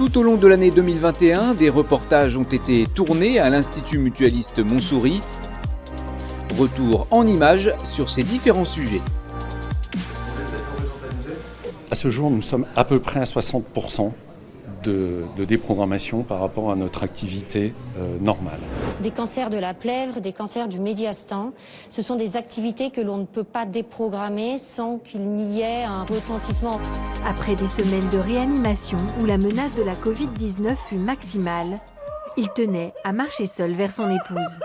Tout au long de l'année 2021, des reportages ont été tournés à l'Institut mutualiste Montsouris. Retour en images sur ces différents sujets. À ce jour, nous sommes à peu près à 60% de déprogrammation par rapport à notre activité normale. Des cancers de la plèvre, des cancers du médiastin, ce sont des activités que l'on ne peut pas déprogrammer sans qu'il n'y ait un retentissement. Après des semaines de réanimation où la menace de la Covid-19 fut maximale, il tenait à marcher seul vers son épouse.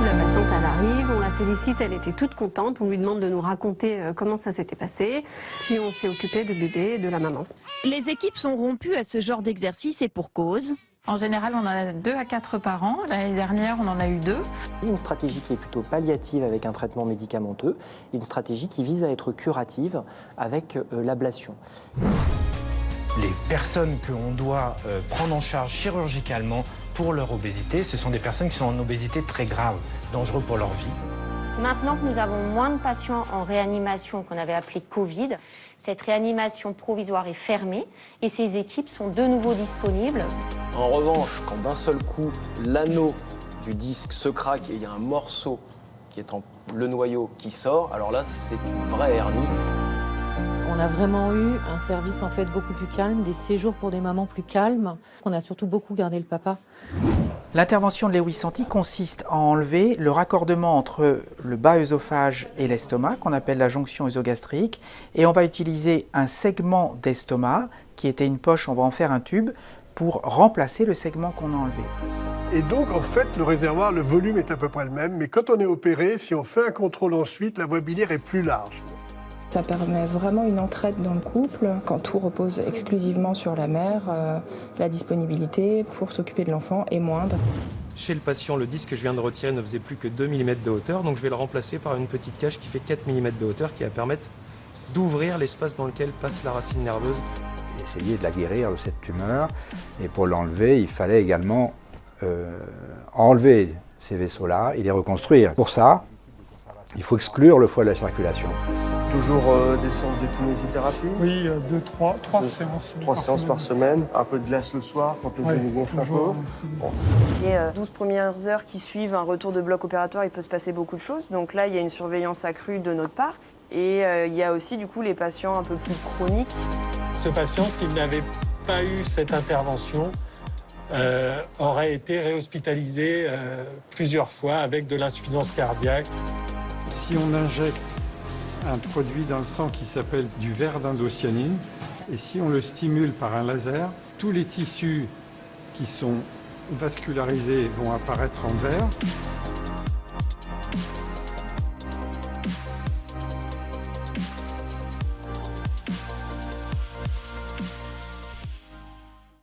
La patiente, elle arrive, on la félicite, elle était toute contente. On lui demande de nous raconter comment ça s'était passé. Puis on s'est occupé du bébé et de la maman. Les équipes sont rompues à ce genre d'exercice et pour cause. En général, on en a 2 à 4 par an. L'année dernière, on en a eu 2. Une stratégie qui est plutôt palliative avec un traitement médicamenteux et une stratégie qui vise à être curative avec l'ablation. Les personnes que l'on doit prendre en charge chirurgicalement pour leur obésité, ce sont des personnes qui sont en obésité très grave, dangereux pour leur vie. Maintenant que nous avons moins de patients en réanimation qu'on avait appelé Covid, cette réanimation provisoire est fermée et ces équipes sont de nouveau disponibles. En revanche, quand d'un seul coup, l'anneau du disque se craque et il y a un morceau qui est le noyau qui sort, alors là, c'est une vraie hernie. On a vraiment eu un service en fait beaucoup plus calme, des séjours pour des mamans plus calmes. On a surtout beaucoup gardé le papa. L'intervention de Lewis Santi consiste à enlever le raccordement entre le bas œsophage et l'estomac, qu'on appelle la jonction œsogastrique, et on va utiliser un segment d'estomac, qui était une poche, on va en faire un tube, pour remplacer le segment qu'on a enlevé. Et donc, en fait, le réservoir, le volume est à peu près le même, mais quand on est opéré, si on fait un contrôle ensuite, la voie biliaire est plus large. Ça permet vraiment une entraide dans le couple, quand tout repose exclusivement sur la mère, la disponibilité pour s'occuper de l'enfant est moindre. Chez le patient, le disque que je viens de retirer ne faisait plus que 2 mm de hauteur, donc je vais le remplacer par une petite cage qui fait 4 mm de hauteur, qui va permettre d'ouvrir l'espace dans lequel passe la racine nerveuse. Essayer de la guérir de cette tumeur, et pour l'enlever, il fallait également enlever ces vaisseaux-là et les reconstruire. Pour ça, il faut exclure le foie de la circulation. Toujours des séances de kinésithérapie? Oui, 3 séances. 3 séances par semaine. Un peu de glace le soir quand le genou gonfle un peu. Bon. Les 12 premières heures qui suivent un retour de bloc opératoire, il peut se passer beaucoup de choses. Donc là, il y a une surveillance accrue de notre part. Et il y a aussi du coup les patients un peu plus chroniques. Ce patient, s'il n'avait pas eu cette intervention, aurait été réhospitalisé plusieurs fois avec de l'insuffisance cardiaque. Si on injecte un produit dans le sang qui s'appelle du verre d'indocyanine, et si on le stimule par un laser, tous les tissus qui sont vascularisés vont apparaître en vert,